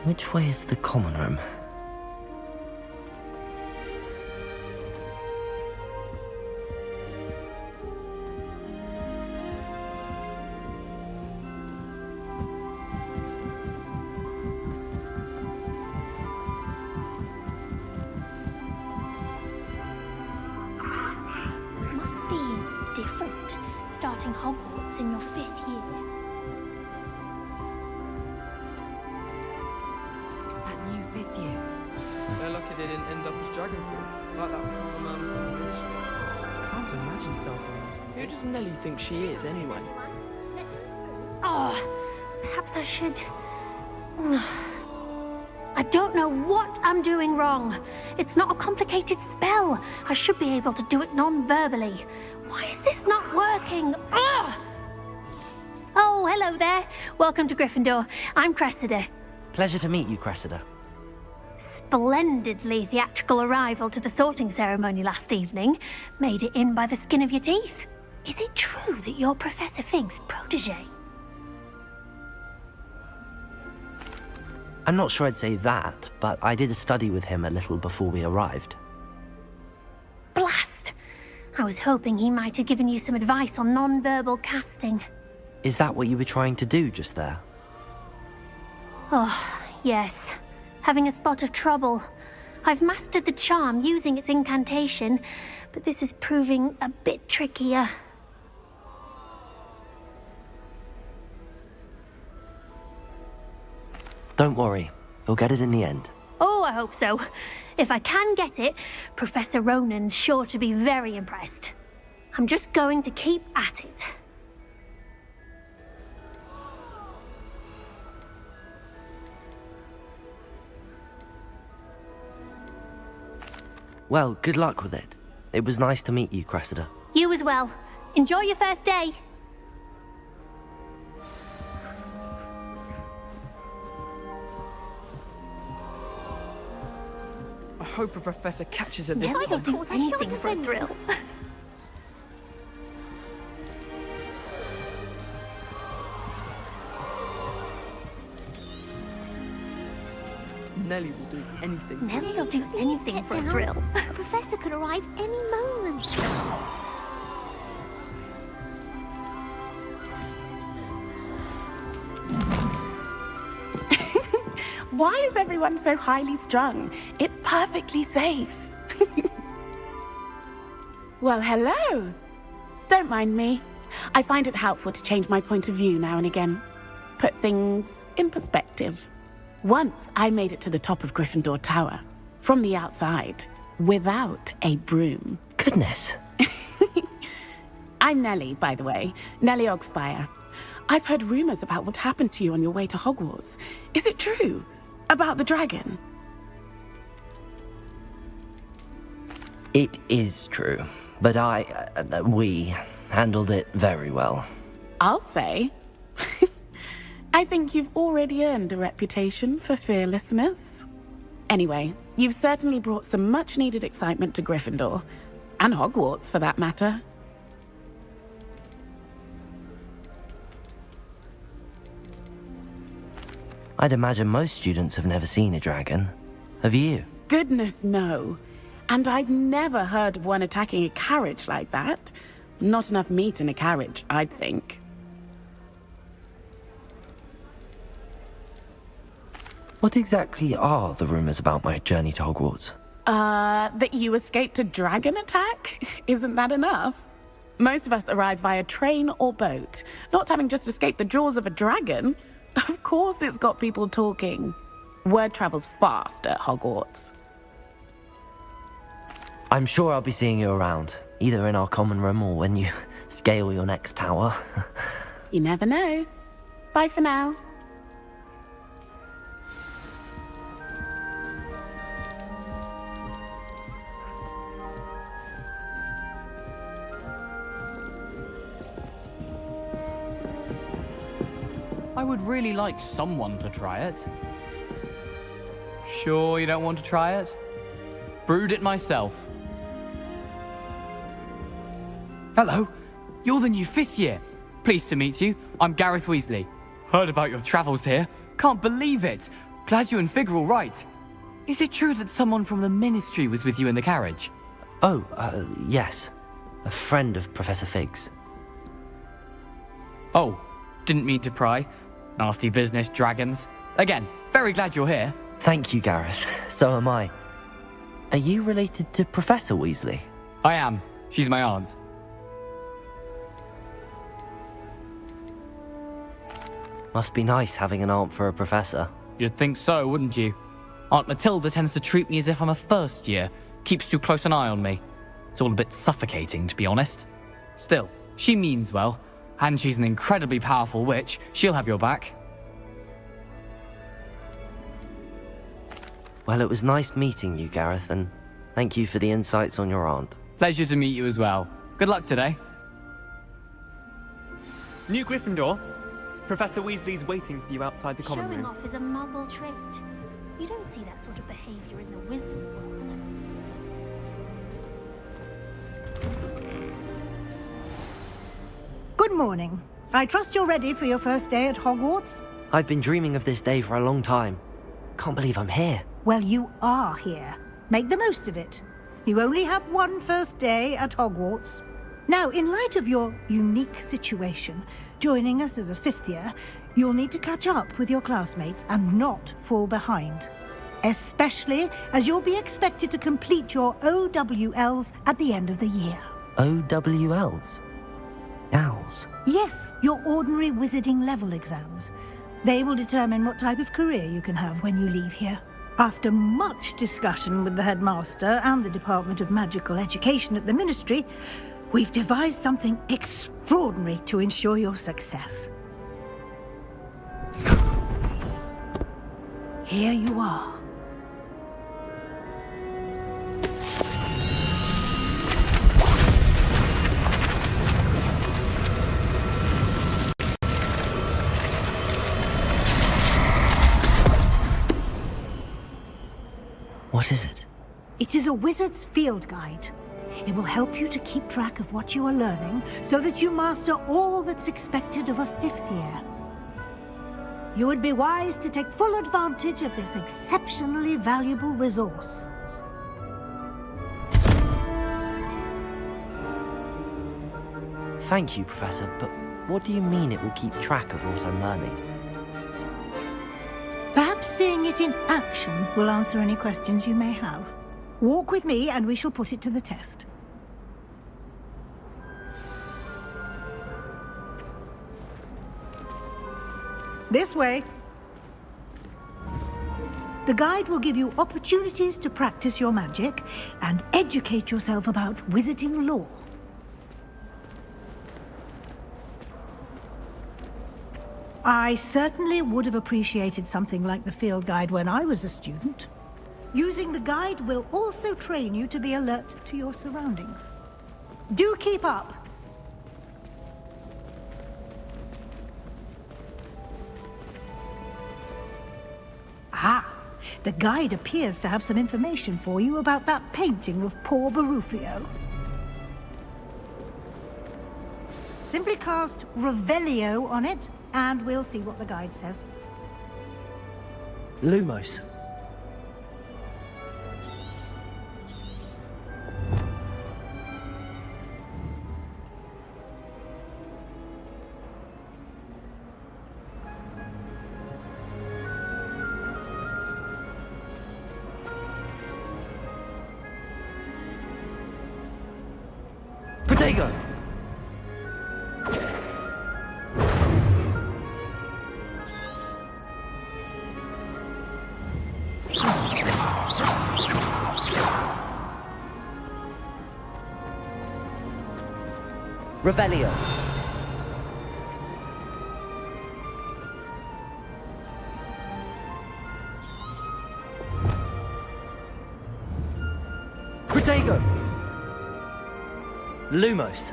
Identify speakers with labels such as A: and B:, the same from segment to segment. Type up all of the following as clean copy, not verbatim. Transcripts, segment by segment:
A: Which way is the common room?
B: Must be different, starting Hogwarts in your 5th year.
C: That new 5th year.
D: They're lucky they didn't end up as dragon fruit, like that poor man from the village.
E: Can't imagine starting.
D: Who does Nelly think she is, anyway?
B: Oh, perhaps I should... I don't know what I'm doing wrong. It's not a complicated spell. I should be able to do it non-verbally. Why is this not working? Ugh! Oh, hello there. Welcome to Gryffindor. I'm Cressida.
A: Pleasure to meet you, Cressida.
B: Splendidly theatrical arrival to the sorting ceremony last evening. Made it in by the skin of your teeth. Is it true that you're Professor Fig's protege?
A: I'm not sure I'd say that, but I did a study with him a little before we arrived.
B: Blast! I was hoping he might have given you some advice on non-verbal casting.
A: Is that what you were trying to do just there?
B: Oh, yes. Having a spot of trouble. I've mastered the charm using its incantation, but this is proving a bit trickier.
A: Don't worry, you'll get it in the end.
B: Oh, I hope so. If I can get it, Professor Ronan's sure to be very impressed. I'm just going to keep at it.
A: Well, good luck with it. It was nice to meet you, Cressida.
B: You as well. Enjoy your first day.
D: I hope a professor catches her this
B: Never
D: time.
B: do anything for a thrill.
D: Nelly will do anything for
B: Nelly will do anything for a thrill.
F: A professor could arrive any moment.
C: Why is everyone so highly strung? It's perfectly safe. Well, hello. Don't mind me. I find it helpful to change my point of view now and again. Put things in perspective. Once I made it to the top of Gryffindor Tower, from the outside, without a broom.
A: Goodness.
C: I'm Nellie, by the way. Nellie Ogspire. I've heard rumors about what happened to you on your way to Hogwarts. Is it true? About the dragon?
A: It is true, but we handled it very well.
C: I'll say. I think you've already earned a reputation for fearlessness. Anyway, you've certainly brought some much-needed excitement to Gryffindor. And Hogwarts, for that matter.
A: I'd imagine most students have never seen a dragon. Have you?
C: Goodness, no. And I've never heard of one attacking a carriage like that. Not enough meat in a carriage, I'd think.
A: What exactly are the rumors about my journey to Hogwarts?
C: That you escaped a dragon attack? Isn't that enough? Most of us arrive via train or boat, not having just escaped the jaws of a dragon. Of course it's got people talking. Word travels fast at Hogwarts.
A: I'm sure I'll be seeing you around, either in our common room or when you scale your next tower.
C: You never know. Bye for now.
E: I would really like someone to try it. Sure you don't want to try it? Brewed it myself. Hello, you're the new 5th year. Pleased to meet you. I'm Gareth Weasley. Heard about your travels here. Can't believe it. Glad you and Fig are all right. Is it true that someone from the Ministry was with you in the carriage?
A: Oh, yes. A friend of Professor Fig's.
E: Oh, didn't mean to pry. Nasty business, dragons. Again, very glad you're here.
A: Thank you, Gareth. So am I. Are you related to Professor Weasley?
E: I am. She's my aunt.
A: Must be nice having an aunt for a professor.
E: You'd think so, wouldn't you? Aunt Matilda tends to treat me as if I'm a first year. Keeps too close an eye on me. It's all a bit suffocating, to be honest. Still, she means well. And she's an incredibly powerful witch. She'll have your back.
A: Well, it was nice meeting you, Gareth, and thank you for the insights on your aunt.
E: Pleasure to meet you as well. Good luck today.
G: New Gryffindor. Professor Weasley's waiting for you outside the common
B: Showing
G: room.
B: off is a muggle trait. You don't see that sort of behavior in the wisdom world.
H: Good morning. I trust you're ready for your first day at Hogwarts?
A: I've been dreaming of this day for a long time. Can't believe I'm here.
H: Well, you are here. Make the most of it. You only have one first day at Hogwarts. Now, in light of your unique situation, joining us as a fifth year, you'll need to catch up with your classmates and not fall behind. Especially as you'll be expected to complete your OWLs at the end of the year.
A: OWLs? Owls?
H: Yes, your ordinary wizarding level exams. They will determine what type of career you can have when you leave here. After much discussion with the headmaster and the Department of Magical Education at the Ministry, we've devised something extraordinary to ensure your success. Here you are.
A: What is it?
H: It is a wizard's field guide. It will help you to keep track of what you are learning so that you master all that's expected of a fifth year. You would be wise to take full advantage of this exceptionally valuable resource.
A: Thank you, Professor, but what do you mean it will keep track of what I'm learning?
H: Perhaps seeing it in action will answer any questions you may have. Walk with me and we shall put it to the test. This way. The guide will give you opportunities to practice your magic and educate yourself about wizarding lore. I certainly would have appreciated something like the field guide when I was a student. Using the guide will also train you to be alert to your surroundings. Do keep up! Ah, the guide appears to have some information for you about that painting of poor Barufio. Simply cast Revelio on it, and we'll see what the guide says.
A: Lumos. Protego! Revelio. Protego. Lumos.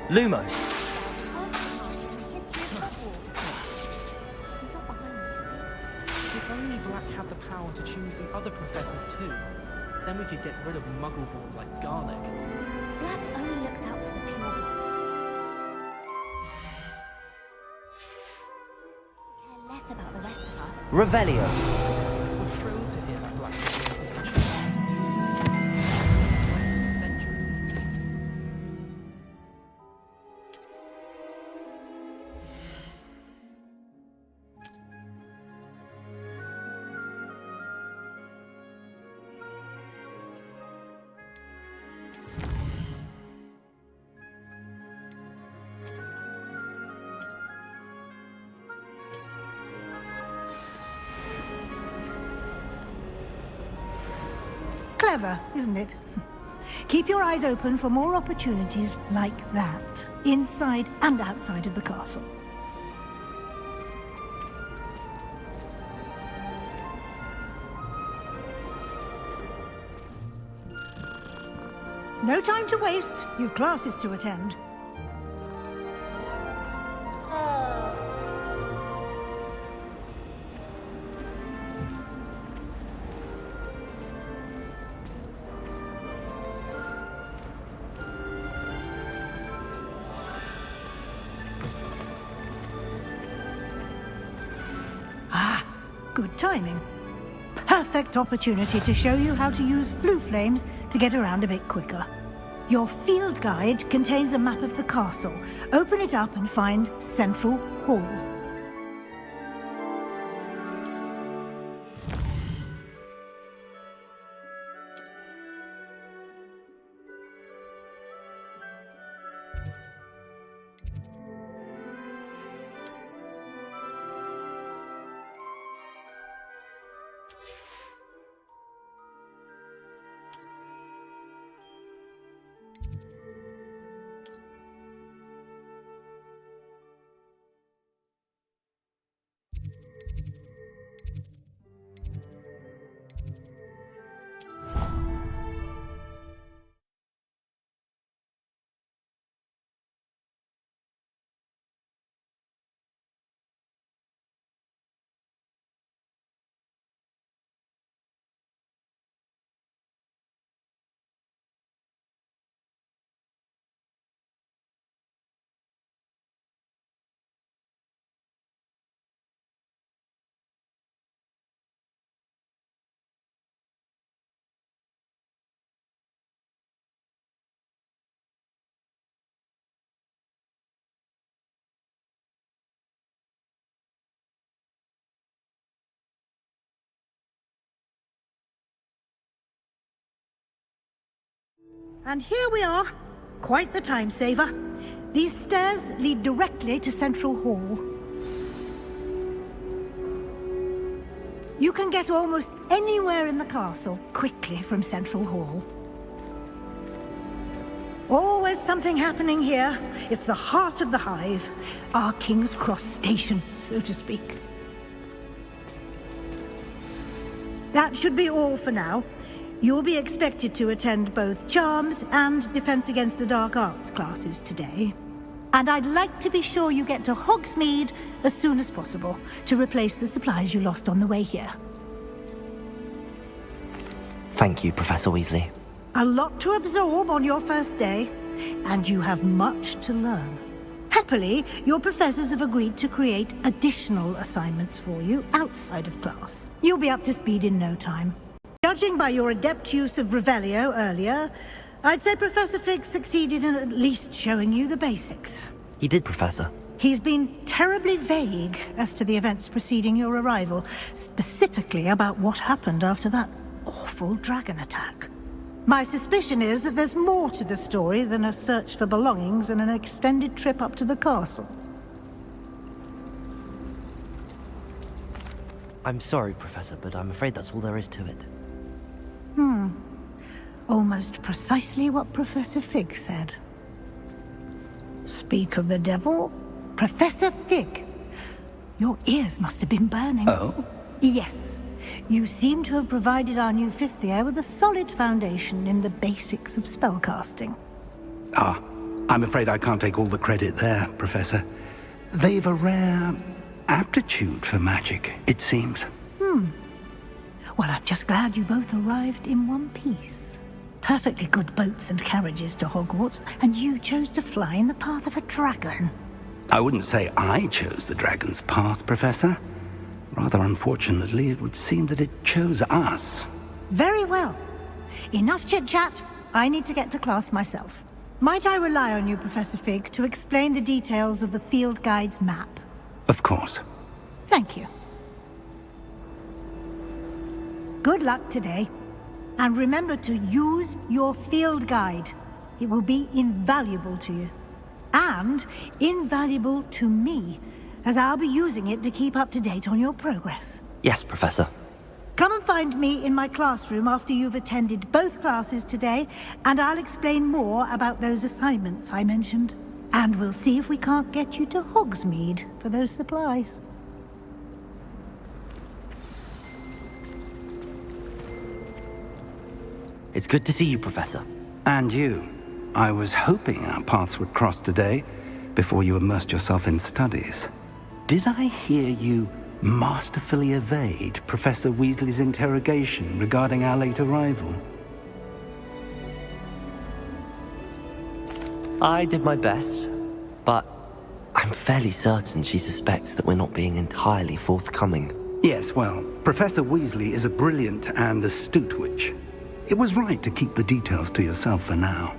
A: Lumos.
D: If only Black had the power to choose the other professors too, then we could get rid of muggle-borns like Garlic.
F: Black only looks out for the purebloods. Care less about the rest of us.
A: Revelio.
D: We're thrilled to hear that Black is in a position to century.
H: Clever, isn't it? Keep your eyes open for more opportunities like that, inside and outside of the castle. No time to waste. You've classes to attend. Good timing. Perfect opportunity to show you how to use flue flames to get around a bit quicker. Your field guide contains a map of the castle. Open it up and find Central Hall. And here we are. Quite the time saver. These stairs lead directly to Central Hall. You can get almost anywhere in the castle quickly from Central Hall. Always something happening here. It's the heart of the hive. Our King's Cross station, so to speak. That should be all for now. You'll be expected to attend both Charms and Defense Against the Dark Arts classes today. And I'd like to be sure you get to Hogsmeade as soon as possible to replace the supplies you lost on the way here.
A: Thank you, Professor Weasley.
H: A lot to absorb on your first day, and you have much to learn. Happily, your professors have agreed to create additional assignments for you outside of class. You'll be up to speed in no time. Judging by your adept use of Revelio earlier, I'd say Professor Fig succeeded in at least showing you the basics.
A: He did, Professor.
H: He's been terribly vague as to the events preceding your arrival, specifically about what happened after that awful dragon attack. My suspicion is that there's more to the story than a search for belongings and an extended trip up to the castle.
A: I'm sorry, Professor, but I'm afraid that's all there is to it.
H: Almost precisely what Professor Fig said. Speak of the devil, Professor Fig. Your ears must have been burning.
I: Oh?
H: Yes. You seem to have provided our new fifth year with a solid foundation in the basics of spellcasting.
I: Ah, I'm afraid I can't take all the credit there, Professor. They've a rare aptitude for magic, it seems.
H: Well, I'm just glad you both arrived in one piece. Perfectly good boats and carriages to Hogwarts, and you chose to fly in the path of a dragon.
I: I wouldn't say I chose the dragon's path, Professor. Rather unfortunately, it would seem that it chose us.
H: Very well. Enough chit-chat. I need to get to class myself. Might I rely on you, Professor Fig, to explain the details of the field guide's map?
I: Of course.
H: Thank you. Good luck today. And remember to use your field guide. It will be invaluable to you. And invaluable to me, as I'll be using it to keep up to date on your progress.
A: Yes, Professor.
H: Come and find me in my classroom after you've attended both classes today, and I'll explain more about those assignments I mentioned. And we'll see if we can't get you to Hogsmeade for those supplies.
A: It's good to see you, Professor.
I: And you. I was hoping our paths would cross today, before you immersed yourself in studies. Did I hear you masterfully evade Professor Weasley's interrogation regarding our late arrival?
A: I did my best, but I'm fairly certain she suspects that we're not being entirely forthcoming.
I: Yes, well, Professor Weasley is a brilliant and astute witch. It was right to keep the details to yourself for now.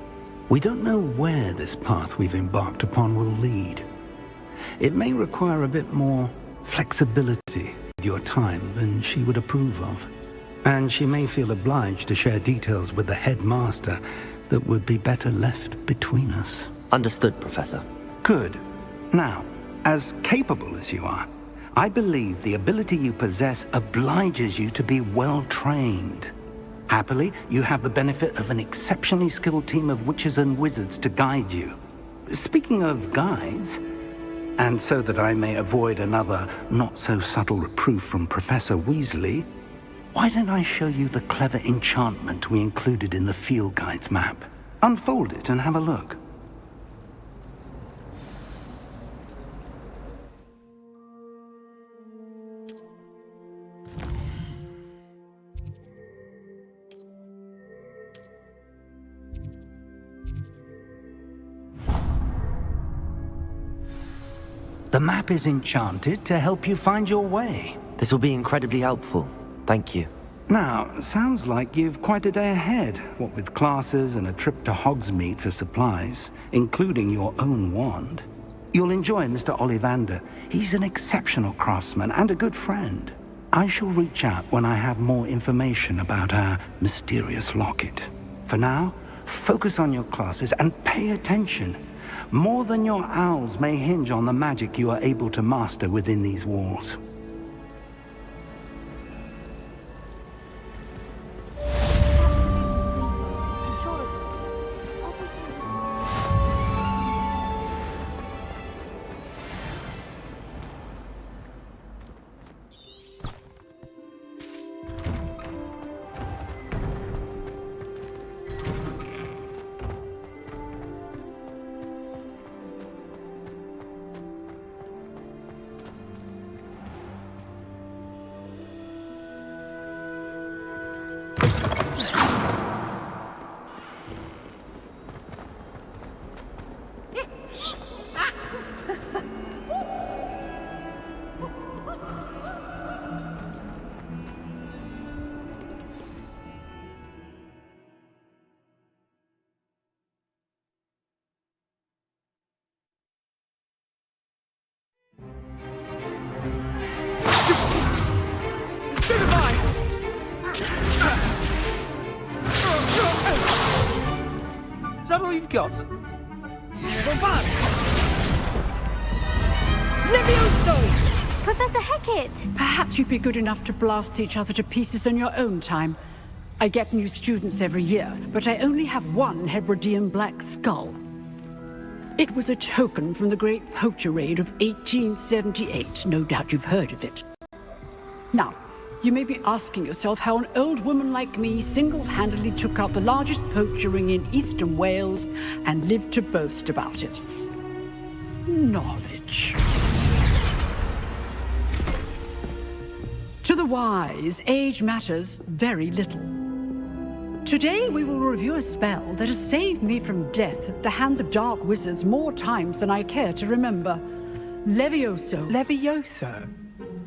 I: We don't know where this path we've embarked upon will lead. It may require a bit more flexibility with your time than she would approve of. And she may feel obliged to share details with the headmaster that would be better left between us.
A: Understood, Professor.
I: Good. Now, as capable as you are, I believe the ability you possess obliges you to be well trained. Happily, you have the benefit of an exceptionally skilled team of witches and wizards to guide you. Speaking of guides, and so that I may avoid another not-so-subtle reproof from Professor Weasley, why don't I show you the clever enchantment we included in the field guide's map? Unfold it and have a look. The map is enchanted to help you find your way.
A: This will be incredibly helpful. Thank you.
I: Now, sounds like you've quite a day ahead, what with classes and a trip to Hogsmeade for supplies, including your own wand. You'll enjoy Mr. Ollivander. He's an exceptional craftsman and a good friend. I shall reach out when I have more information about our mysterious locket. For now, focus on your classes and pay attention. More than your owls may hinge on the magic you are able to master within these walls.
G: Is that all you've got?
B: Professor Hecat!
J: Perhaps you'd be good enough to blast each other to pieces in your own time. I get new students every year, but I only have one Hebridean black skull. It was a token from the Great Poacher Raid of 1878. No doubt you've heard of it. Now, You may be asking yourself how an old woman like me single-handedly took out the largest poacher ring in eastern Wales and lived to boast about it. Knowledge. To the wise, age matters very little. Today we will review a spell that has saved me from death at the hands of dark wizards more times than I care to remember. Levioso.
G: Levioso?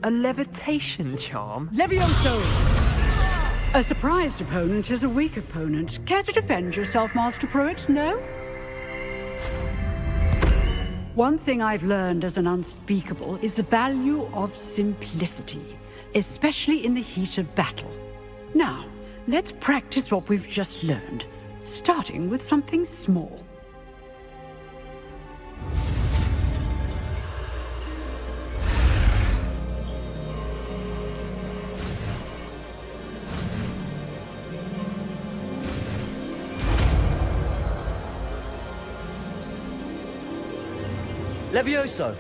G: A levitation charm?
J: Levioso! A surprised opponent is a weak opponent. Care to defend yourself, Master Pruitt? No? One thing I've learned as an unspeakable is the value of simplicity, especially in the heat of battle. Now, let's practice what we've just learned, starting with something small.
A: Levioso!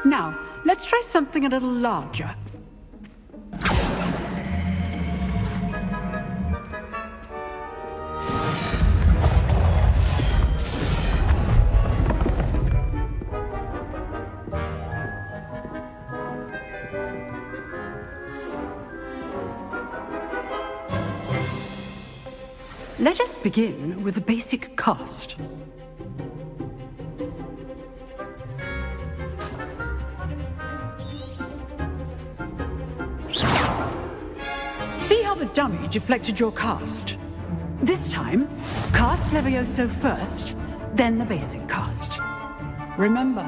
J: Now, let's try something a little larger. Let us begin with the basic cast. See how the dummy deflected your cast? This time, cast Levioso first, then the basic cast. Remember,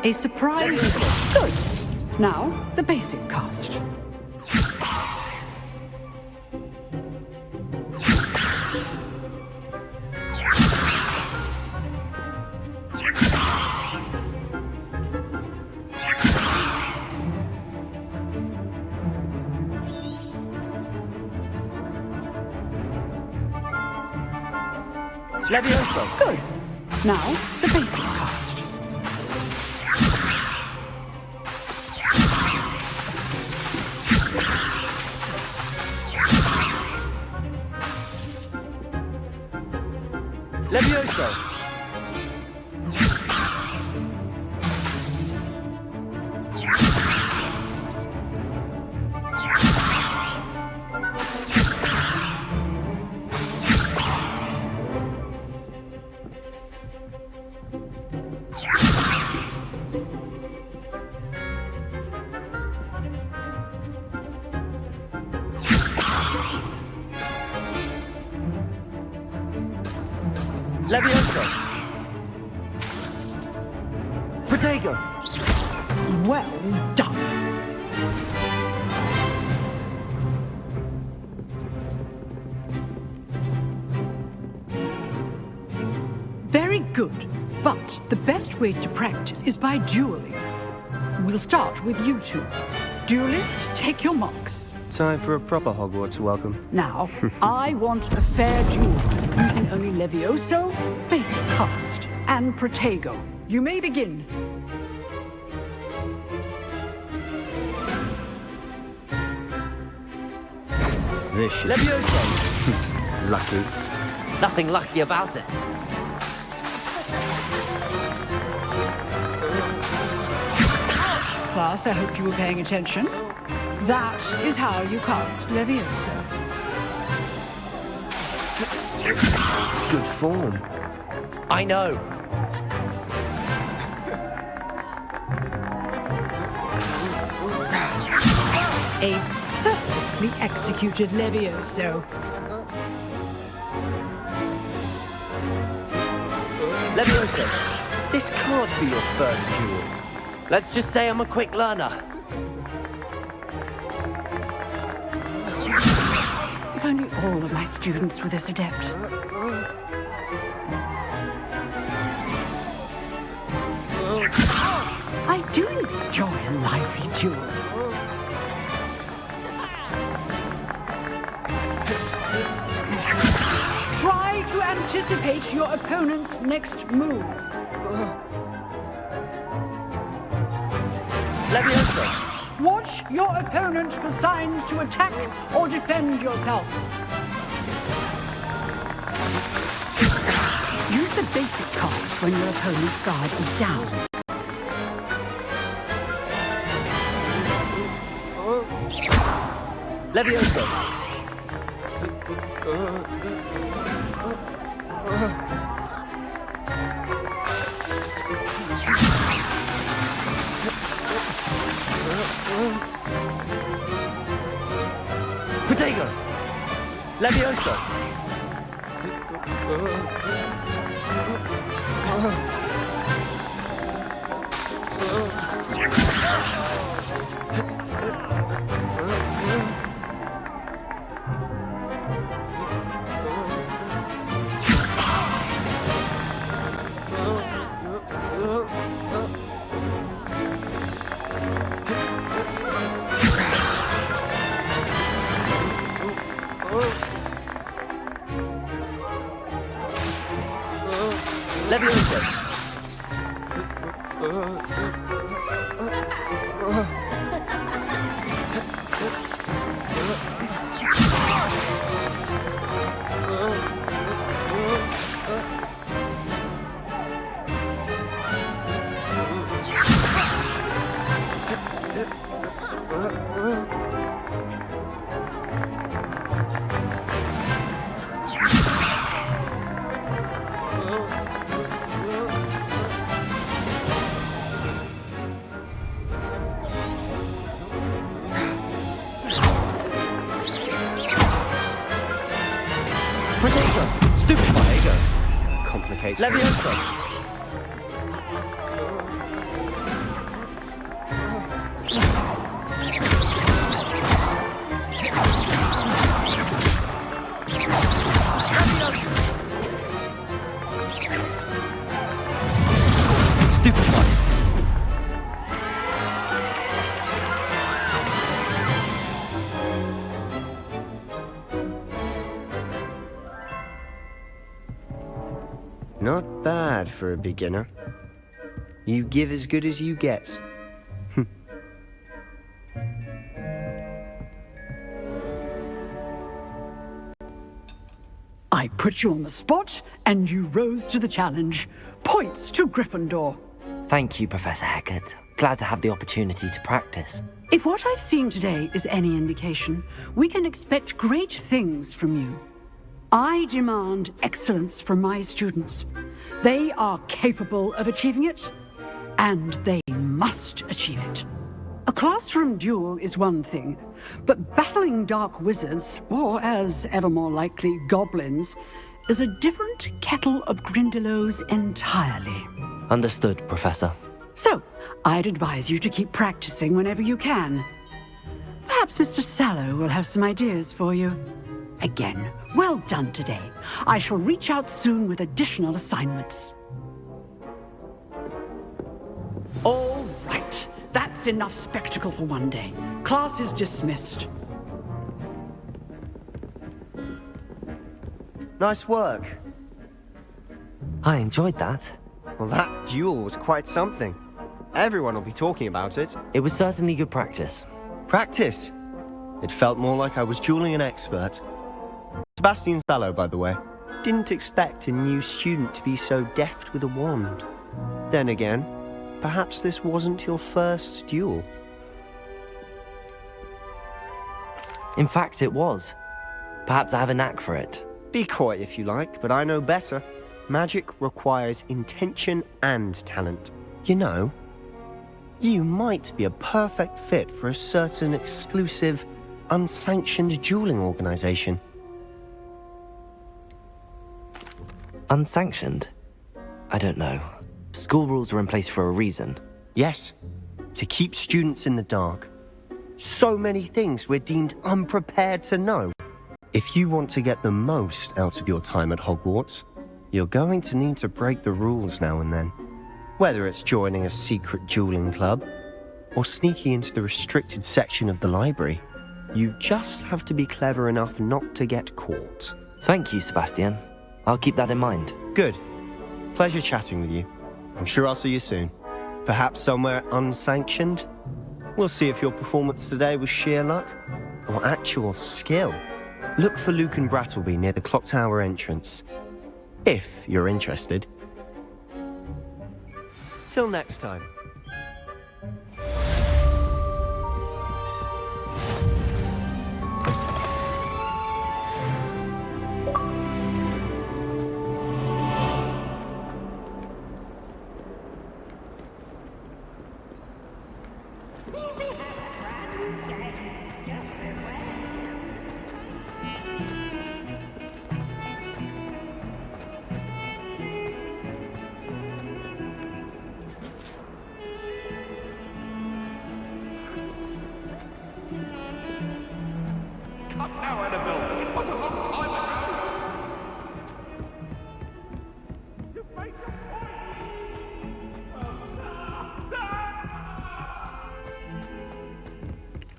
J: a surprise... Good! Now, the basic cast.
A: Levioso!
J: Good. Now, the basic cast.
A: Levioso! Levioso! Protego!
J: Well done. Very good. But the best way to practice is by dueling. We'll start with you two. Duelists, take your marks.
G: Time for a proper Hogwarts welcome.
J: Now, I want a fair duel, using only Levioso, basic cast, and Protego. You may begin.
G: Vicious.
A: Levioso!
G: Lucky.
A: Nothing lucky about it.
J: Class, I hope you were paying attention. That is how you cast Levioso.
G: Good form.
A: I know.
J: A perfectly executed Levioso.
A: Levioso!
G: This can't be your first duel.
A: Let's just say I'm a quick learner.
J: If only all of my students were this adept. I do enjoy a lively duel. Try ready to anticipate your opponent's next move.
A: Leviosa!
J: Watch your opponent for signs to attack or defend yourself. Use the basic cast when your opponent's guard is down.
A: Leviosa! Protego! Leviosa! Leviosa! Protego! Stupefy!
K: Complicates
A: Leviosa! Stupefy!
K: Not bad for a beginner. You give as good as you get.
J: I put you on the spot, and you rose to the challenge. Points to Gryffindor.
A: Thank you, Professor Hecat. Glad to have the opportunity to practice.
J: If what I've seen today is any indication, we can expect great things from you. I demand excellence from my students. They are capable of achieving it, and they must achieve it. A classroom duel is one thing, but battling dark wizards, or as ever more likely, goblins, is a different kettle of Grindylows entirely.
A: Understood, Professor.
J: So, I'd advise you to keep practicing whenever you can. Perhaps Mr. Sallow will have some ideas for you. Again, well done today. I shall reach out soon with additional assignments. All right. That's enough spectacle for one day. Class is dismissed.
K: Nice work.
A: I enjoyed that.
K: Well, that duel was quite something. Everyone will be talking about it.
A: It was certainly good practice.
K: Practice? It felt more like I was dueling an expert. Sebastian Sallow, by the way. Didn't expect a new student to be so deft with a wand. Then again, perhaps this wasn't your first duel.
A: In fact, it was. Perhaps I have a knack for it.
K: Be coy if you like, but I know better. Magic requires intention and talent. You know, you might be a perfect fit for a certain exclusive, unsanctioned dueling organization.
A: Unsanctioned? I don't know. School rules are in place for a reason.
K: Yes, to keep students in the dark. So many things we're deemed unprepared to know. If you want to get the most out of your time at Hogwarts, you're going to need to break the rules now and then. Whether it's joining a secret dueling club, or sneaking into the restricted section of the library, you just have to be clever enough not to get caught.
A: Thank you, Sebastian. I'll keep that in mind.
K: Good. Pleasure chatting with you. I'm sure I'll see you soon. Perhaps somewhere unsanctioned? We'll see if your performance today was sheer luck or actual skill. Look for Luke and Brattleby near the clock tower entrance, if you're interested. Till next time.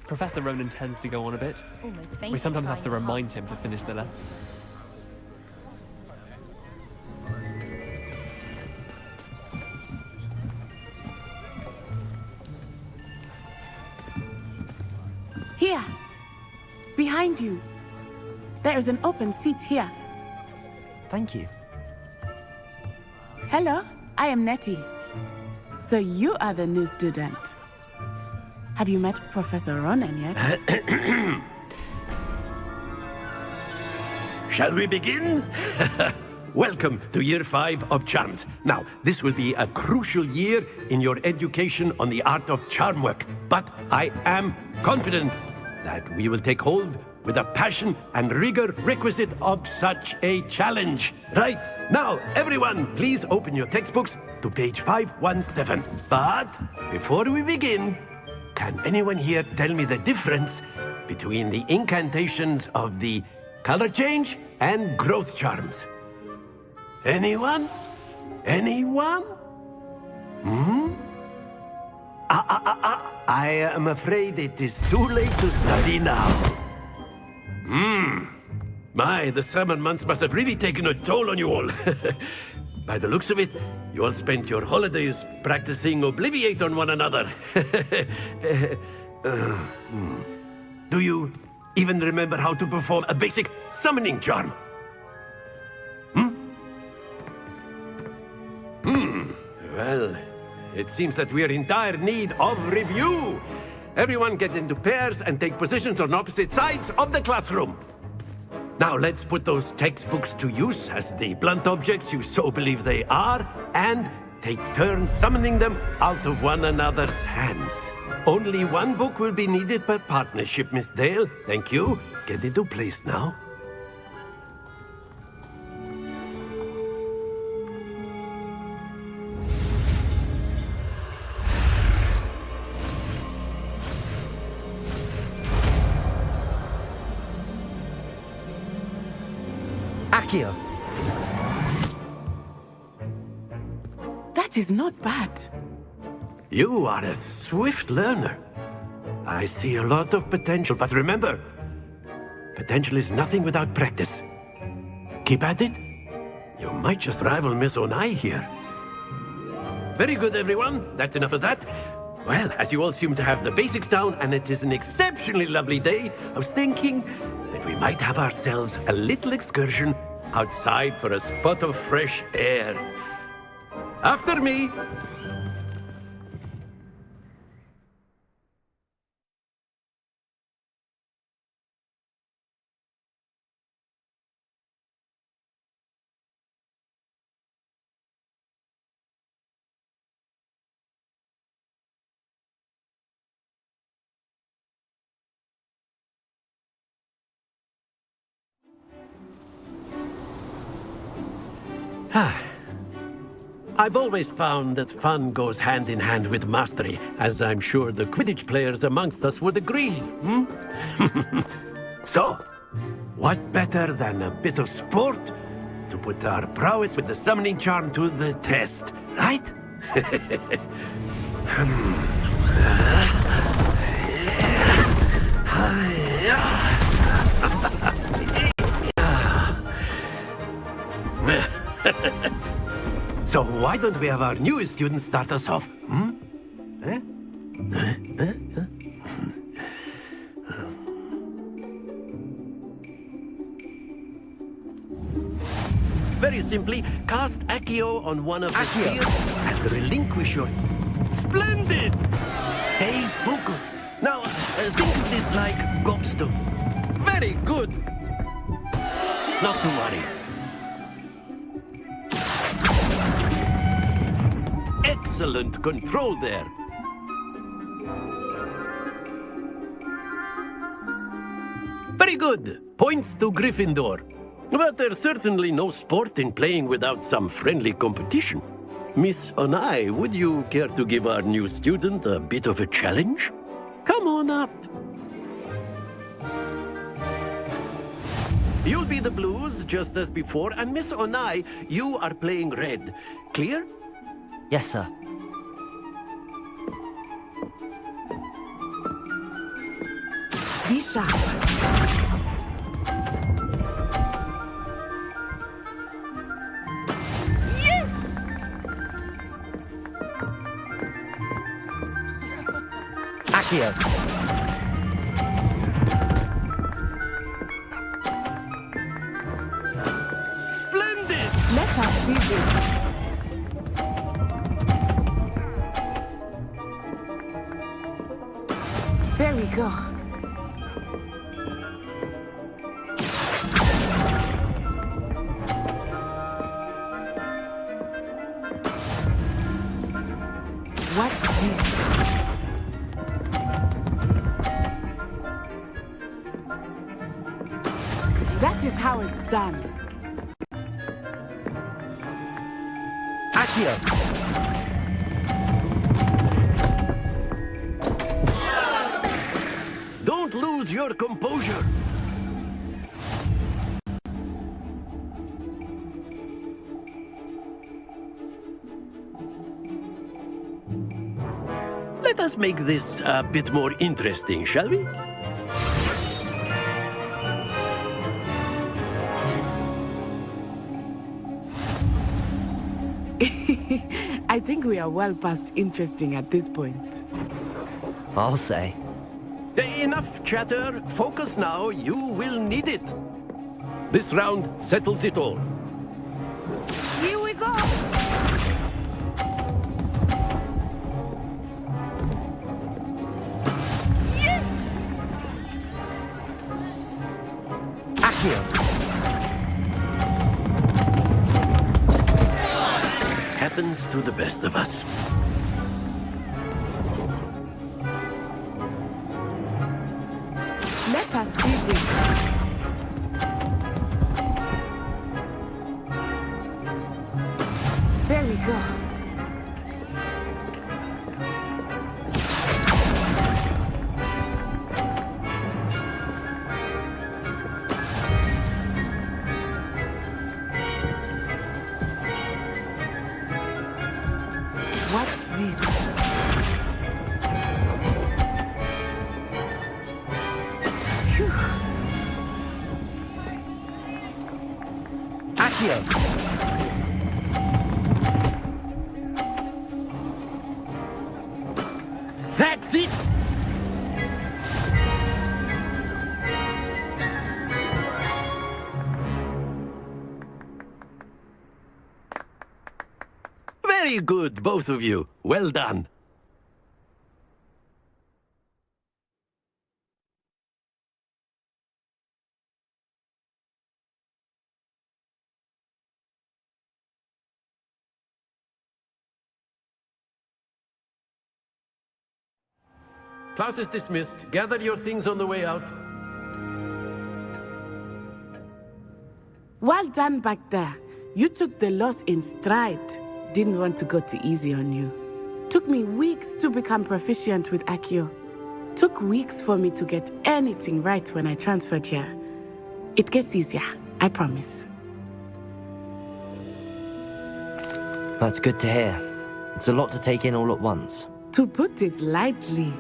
G: Professor Ronan tends to go on a bit. We sometimes have to remind him to finish the letter.
C: Here. Behind you. There is an open seat here.
A: Thank you.
C: Hello, I am Nettie. So you are the new student. Have you met Professor Ronan yet?
L: Shall we begin? Welcome to Year 5 of Charms. Now, this will be a crucial year in your education on the art of charm work, but I am confident that we will take hold with the passion and rigor requisite of such a challenge. Right, now, everyone, please open your textbooks to page 517. But before we begin, can anyone here tell me the difference between the incantations of the color change and growth charms? Anyone? Anyone? I am afraid it is too late to study now. My, the summer months must have really taken a toll on you all. By the looks of it, you all spent your holidays practicing Obliviate on one another. Do you even remember how to perform a basic summoning charm? Well, it seems that we are in dire need of review. Everyone get into pairs and take positions on opposite sides of the classroom. Now let's put those textbooks to use as the blunt objects you so believe they are, and take turns summoning them out of one another's hands. Only one book will be needed per partnership, Miss Dale. Thank you. Get into place now.
A: Accio!
C: That is not bad.
L: You are a swift learner. I see a lot of potential, but remember, potential is nothing without practice. Keep at it. You might just rival Miss Onai here. Very good, everyone. That's enough of that. Well, as you all seem to have the basics down, and it is an exceptionally lovely day, I was thinking that we might have ourselves a little excursion outside for a spot of fresh air. After me. I've always found that fun goes hand in hand with mastery, as I'm sure the Quidditch players amongst us would agree. So, what better than a bit of sport to put our prowess with the summoning charm to the test, right? So why don't we have our newest student start us off? Eh? Very simply, cast Accio on one of the spheres and relinquish your... Splendid! Stay focused. Now, think of this like gobstone. Very good. Not to worry. Excellent control there. Very good. Points to Gryffindor. But there's certainly no sport in playing without some friendly competition. Miss Onai, would you care to give our new student a bit of a challenge? Come on up. You'll be the blues, just as before, and Miss Onai, you are playing red. Clear?
A: Yes, sir.
C: Be sharp.
A: Accio.
L: Splendid!
C: Let us see this. There we go. Watch this. That is how it's done.
A: Accio.
L: Don't lose your composure. Let us make this a bit more interesting, shall we?
C: I think we are well past interesting at this point.
A: I'll say.
L: Enough chatter. Focus now. You will need it. This round settles it all.
C: Here we go. Yes!
A: Accio.
L: Happens to the best of us.
C: Let us see this. There we go. Watch this. Phew.
A: Accio.
L: That's it! Very good, both of you. Well done. Class is dismissed. Gather your things on the way out.
C: Well done back there. You took the loss in stride. Didn't want to go too easy on you. Took me weeks to become proficient with Accio. Took weeks for me to get anything right when I transferred here. It gets easier, I promise.
A: That's good to hear. It's a lot to take in all at once.
C: To put it lightly,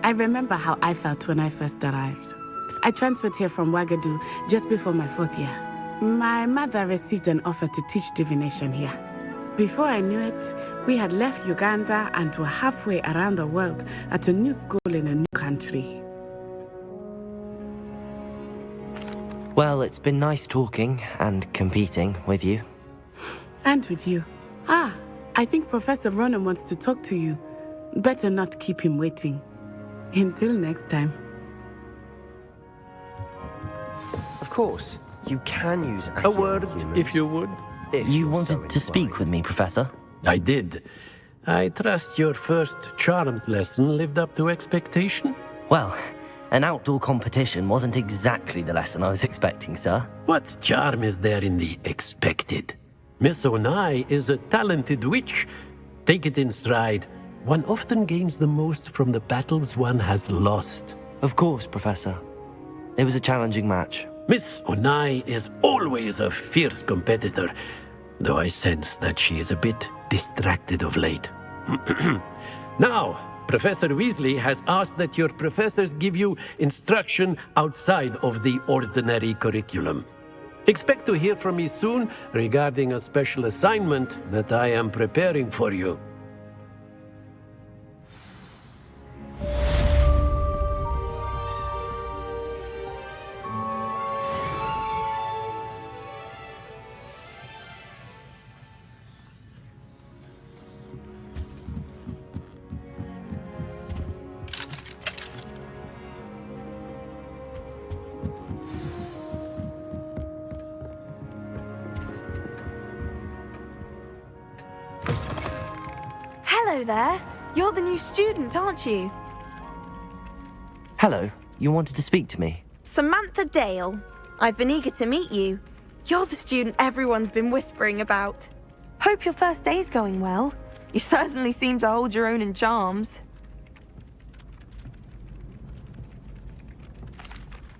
C: I remember how I felt when I first arrived. I transferred here from Wagadu just before my 4th year. My mother received an offer to teach divination here. Before I knew it, we had left Uganda and were halfway around the world at a new school in a new country.
A: Well, it's been nice talking and competing with you.
C: And with you. Ah, I think Professor Ronan wants to talk to you. Better not keep him waiting. Until next time.
K: Of course, you can use
L: A word, if you would.
A: You wanted to speak with me, Professor?
L: I did. I trust your first charms lesson lived up to expectation?
A: Well, an outdoor competition wasn't exactly the lesson I was expecting, sir.
L: What charm is there in the expected? Miss Onai is a talented witch. Take it in stride. One often gains the most from the battles one has lost.
A: Of course, Professor. It was a challenging match.
L: Miss Onai is always a fierce competitor, though I sense that she is a bit distracted of late. Now, Professor Weasley has asked that your professors give you instruction outside of the ordinary curriculum. Expect to hear from me soon regarding a special assignment that I am preparing for you.
M: Hello there. You're the new student, aren't you?
A: Hello, you wanted to speak to me?
M: Samantha Dale. I've been eager to meet you. You're the student everyone's been whispering about. Hope your first day's going well. You certainly seem to hold your own in charms.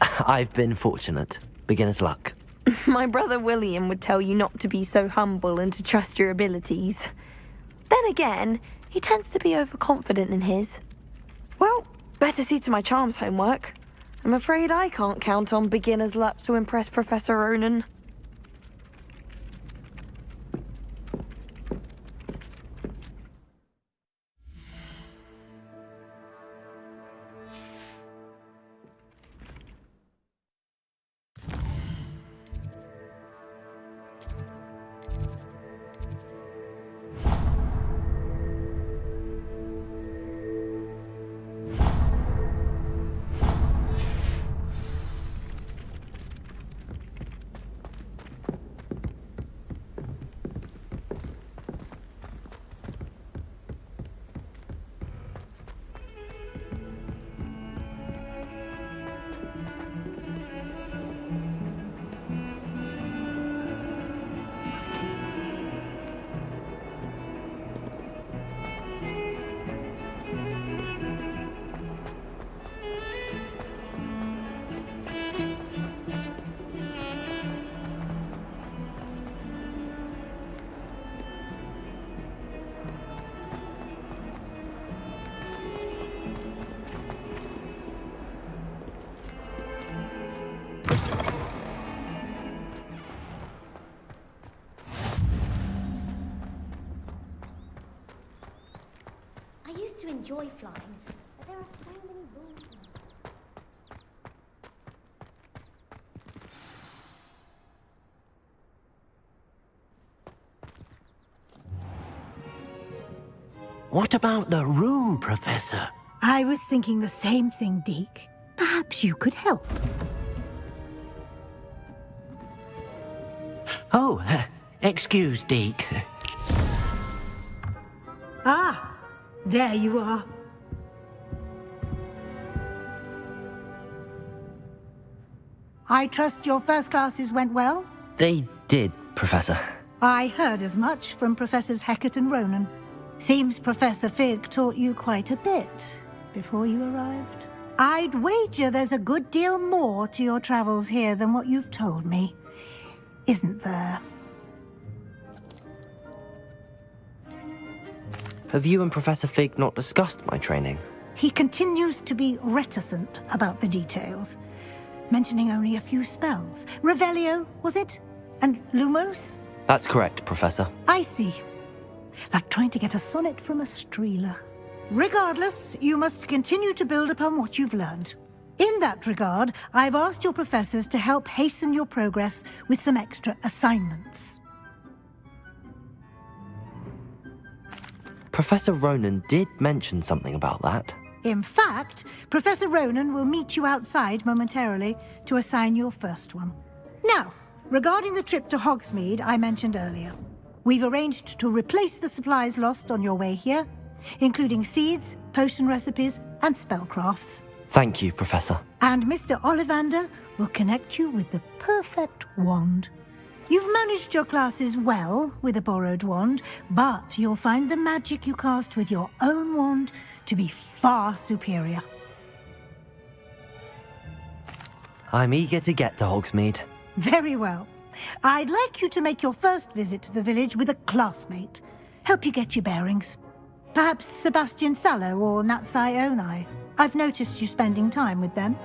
A: I've been fortunate. Beginner's luck.
M: My brother William would tell you not to be so humble and to trust your abilities. Then again, he tends to be overconfident in his. Well, better see to my charms homework. I'm afraid I can't count on beginner's luck to impress Professor Ronan.
F: To enjoy flying, but there are so many rules now.
L: What about the room, Professor?
H: I was thinking the same thing, Deke. Perhaps you could help.
L: Oh, excuse, Deke.
H: Ah, there you are. I trust your first classes went well?
A: They did, Professor.
H: I heard as much from Professors Hecat and Ronan. Seems Professor Fig taught you quite a bit before you arrived. I'd wager there's a good deal more to your travels here than what you've told me. Isn't there?
A: Have you and Professor Fig not discussed my training?
H: He continues to be reticent about the details, mentioning only a few spells. Revelio, was it? And Lumos?
A: That's correct, Professor.
H: I see. Like trying to get a sonnet from a streeler. Regardless, you must continue to build upon what you've learned. In that regard, I've asked your professors to help hasten your progress with some extra assignments.
A: Professor Ronan did mention something about that.
H: In fact, Professor Ronan will meet you outside momentarily to assign your first one. Now, regarding the trip to Hogsmeade I mentioned earlier, we've arranged to replace the supplies lost on your way here, including seeds, potion recipes, and spellcrafts.
A: Thank you, Professor.
H: And Mr. Ollivander will connect you with the perfect wand. You've managed your classes well with a borrowed wand, but you'll find the magic you cast with your own wand to be far superior.
A: I'm eager to get to Hogsmeade.
H: Very well. I'd like you to make your first visit to the village with a classmate. Help you get your bearings. Perhaps Sebastian Sallow or Natsai Onai. I've noticed you spending time with them.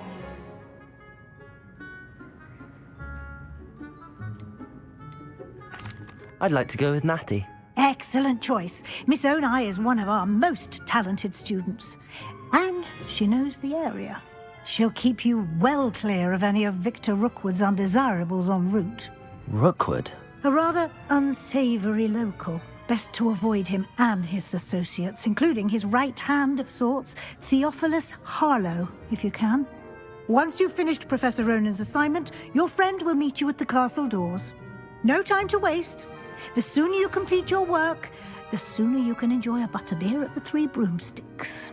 A: I'd like to go with Natty.
H: Excellent choice. Miss Onai is one of our most talented students. And she knows the area. She'll keep you well clear of any of Victor Rookwood's undesirables en route.
A: Rookwood?
H: A rather unsavory local. Best to avoid him and his associates, including his right hand of sorts, Theophilus Harlow, if you can. Once you've finished Professor Ronan's assignment, your friend will meet you at the castle doors. No time to waste. The sooner you complete your work, the sooner you can enjoy a butterbeer at the Three Broomsticks.